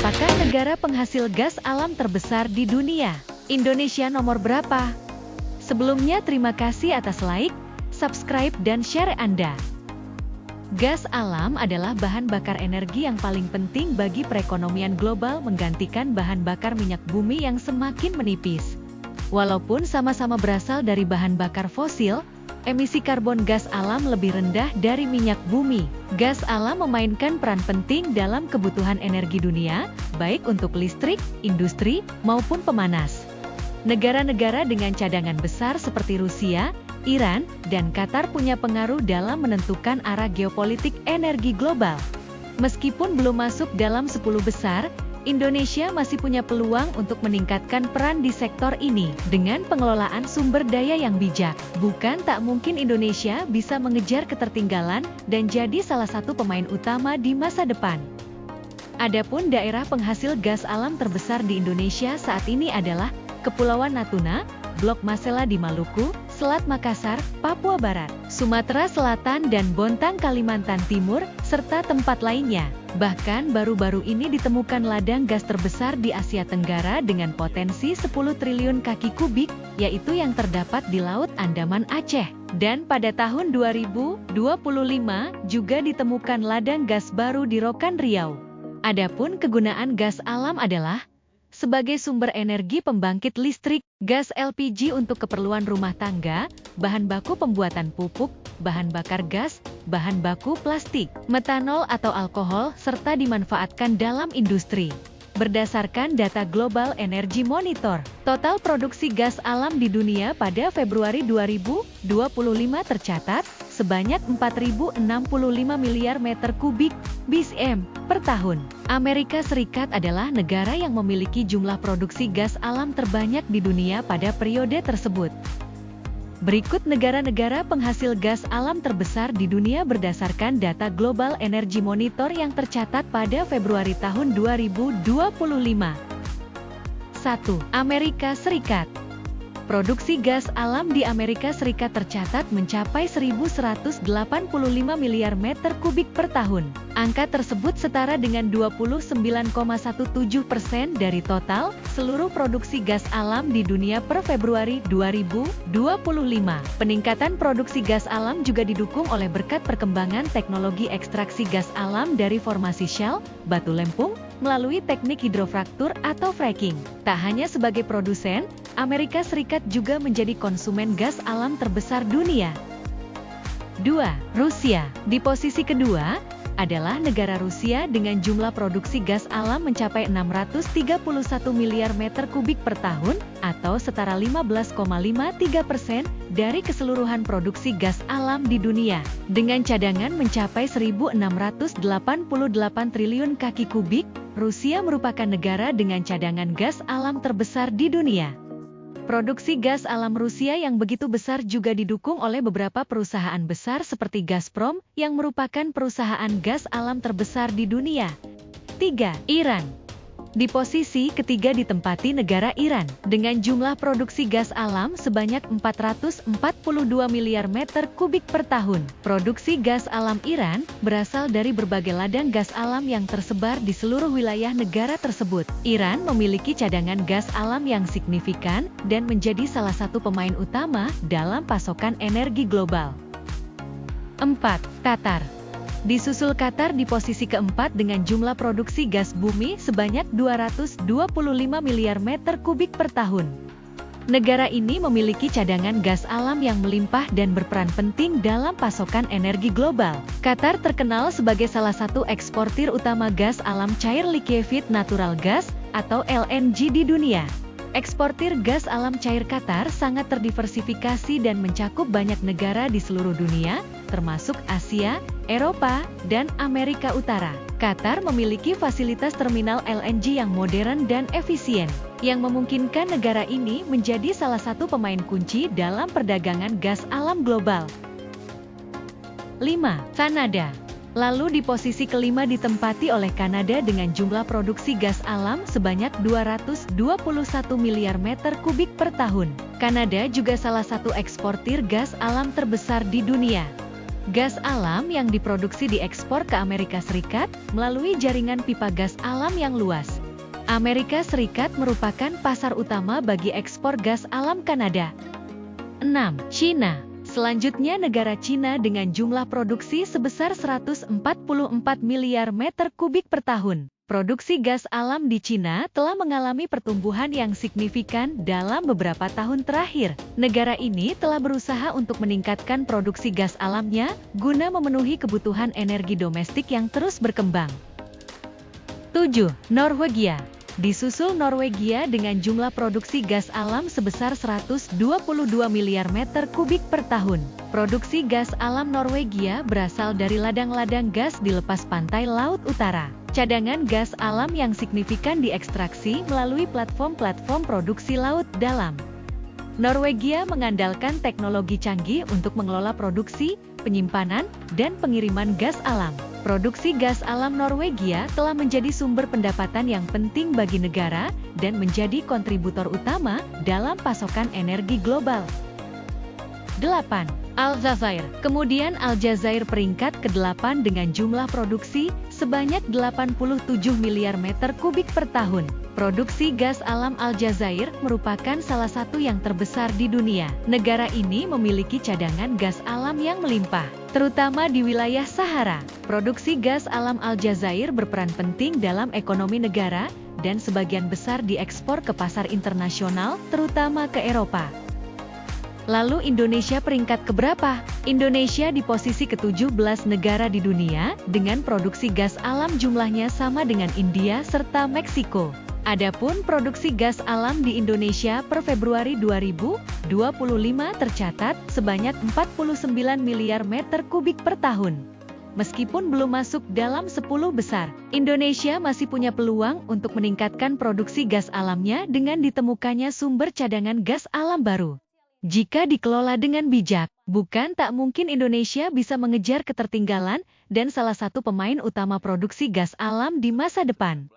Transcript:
Apakah negara penghasil gas alam terbesar di dunia? Indonesia nomor berapa? Sebelumnya terima kasih atas like, subscribe dan share Anda. Gas alam adalah bahan bakar energi yang paling penting bagi perekonomian global menggantikan bahan bakar minyak bumi yang semakin menipis. Walaupun sama-sama berasal dari bahan bakar fosil, emisi karbon gas alam lebih rendah dari minyak bumi. Gas alam memainkan peran penting dalam kebutuhan energi dunia, baik untuk listrik, industri, maupun pemanas. Negara-negara dengan cadangan besar seperti Rusia, Iran, dan Qatar punya pengaruh dalam menentukan arah geopolitik energi global. Meskipun belum masuk dalam 10 besar, Indonesia masih punya peluang untuk meningkatkan peran di sektor ini dengan pengelolaan sumber daya yang bijak. Bukan tak mungkin Indonesia bisa mengejar ketertinggalan dan jadi salah satu pemain utama di masa depan. Adapun daerah penghasil gas alam terbesar di Indonesia saat ini adalah Kepulauan Natuna, Blok Masela di Maluku, Selat Makassar, Papua Barat, Sumatera Selatan dan Bontang Kalimantan Timur, serta tempat lainnya. Bahkan baru-baru ini ditemukan ladang gas terbesar di Asia Tenggara dengan potensi 10 triliun kaki kubik, yaitu yang terdapat di Laut Andaman Aceh. Dan pada tahun 2025 juga ditemukan ladang gas baru di Rokan Riau. Adapun kegunaan gas alam adalah sebagai sumber energi pembangkit listrik, gas LPG untuk keperluan rumah tangga, bahan baku pembuatan pupuk, bahan bakar gas, bahan baku plastik, metanol atau alkohol, serta dimanfaatkan dalam industri. Berdasarkan data Global Energy Monitor, total produksi gas alam di dunia pada Februari 2025 tercatat sebanyak 4.065 miliar meter kubik (BCM) per tahun. Amerika Serikat adalah negara yang memiliki jumlah produksi gas alam terbanyak di dunia pada periode tersebut. Berikut negara-negara penghasil gas alam terbesar di dunia berdasarkan data Global Energy Monitor yang tercatat pada Februari tahun 2025. 1. Amerika Serikat. Produksi gas alam di Amerika Serikat tercatat mencapai 1.185 miliar meter kubik per tahun. Angka tersebut setara dengan 29,17% dari total seluruh produksi gas alam di dunia per Februari 2025. Peningkatan produksi gas alam juga didukung oleh berkat perkembangan teknologi ekstraksi gas alam dari formasi shale, batu lempung, melalui teknik hidrofraktur atau fracking. Tak hanya sebagai produsen, Amerika Serikat juga menjadi konsumen gas alam terbesar dunia. 2. Rusia. Di posisi kedua adalah negara Rusia dengan jumlah produksi gas alam mencapai 631 miliar meter kubik per tahun, atau setara 15,53% dari keseluruhan produksi gas alam di dunia. Dengan cadangan mencapai 1.688 triliun kaki kubik, Rusia merupakan negara dengan cadangan gas alam terbesar di dunia. Produksi gas alam Rusia yang begitu besar juga didukung oleh beberapa perusahaan besar seperti Gazprom, yang merupakan perusahaan gas alam terbesar di dunia. 3. Iran. Di posisi ketiga ditempati negara Iran, dengan jumlah produksi gas alam sebanyak 442 miliar meter kubik per tahun. Produksi gas alam Iran berasal dari berbagai ladang gas alam yang tersebar di seluruh wilayah negara tersebut. Iran memiliki cadangan gas alam yang signifikan dan menjadi salah satu pemain utama dalam pasokan energi global. 4. Qatar. Disusul Qatar di posisi keempat dengan jumlah produksi gas bumi sebanyak 225 miliar meter kubik per tahun. Negara ini memiliki cadangan gas alam yang melimpah dan berperan penting dalam pasokan energi global. Qatar terkenal sebagai salah satu eksportir utama gas alam cair liquefied natural gas atau LNG di dunia. Eksportir gas alam cair Qatar sangat terdiversifikasi dan mencakup banyak negara di seluruh dunia, termasuk Asia, Eropa, dan Amerika Utara. Qatar memiliki fasilitas terminal LNG yang modern dan efisien, yang memungkinkan negara ini menjadi salah satu pemain kunci dalam perdagangan gas alam global. 5. Kanada. Lalu di posisi kelima ditempati oleh Kanada dengan jumlah produksi gas alam sebanyak 221 miliar meter kubik per tahun. Kanada juga salah satu eksportir gas alam terbesar di dunia. Gas alam yang diproduksi diekspor ke Amerika Serikat melalui jaringan pipa gas alam yang luas. Amerika Serikat merupakan pasar utama bagi ekspor gas alam Kanada. 6. China. Selanjutnya negara Cina dengan jumlah produksi sebesar 144 miliar meter kubik per tahun. Produksi gas alam di Cina telah mengalami pertumbuhan yang signifikan dalam beberapa tahun terakhir. Negara ini telah berusaha untuk meningkatkan produksi gas alamnya guna memenuhi kebutuhan energi domestik yang terus berkembang. 7. Norwegia. Disusul Norwegia dengan jumlah produksi gas alam sebesar 122 miliar meter kubik per tahun. Produksi gas alam Norwegia berasal dari ladang-ladang gas di lepas pantai Laut Utara. Cadangan gas alam yang signifikan diekstraksi melalui platform-platform produksi laut dalam. Norwegia mengandalkan teknologi canggih untuk mengelola produksi, penyimpanan, dan pengiriman gas alam. Produksi gas alam Norwegia telah menjadi sumber pendapatan yang penting bagi negara dan menjadi kontributor utama dalam pasokan energi global. 8. Aljazair. Kemudian Aljazair peringkat ke-8 dengan jumlah produksi sebanyak 87 miliar meter kubik per tahun. Produksi gas alam Aljazair merupakan salah satu yang terbesar di dunia. Negara ini memiliki cadangan gas alam yang melimpah, terutama di wilayah Sahara. Produksi gas alam Aljazair berperan penting dalam ekonomi negara dan sebagian besar diekspor ke pasar internasional, terutama ke Eropa. Lalu Indonesia peringkat keberapa? Indonesia di posisi ke-17 negara di dunia dengan produksi gas alam jumlahnya sama dengan India serta Meksiko. Adapun produksi gas alam di Indonesia per Februari 2025 tercatat sebanyak 49 miliar meter kubik per tahun. Meskipun belum masuk dalam 10 besar, Indonesia masih punya peluang untuk meningkatkan produksi gas alamnya dengan ditemukannya sumber cadangan gas alam baru. Jika dikelola dengan bijak, bukan tak mungkin Indonesia bisa mengejar ketertinggalan dan salah satu pemain utama produksi gas alam di masa depan.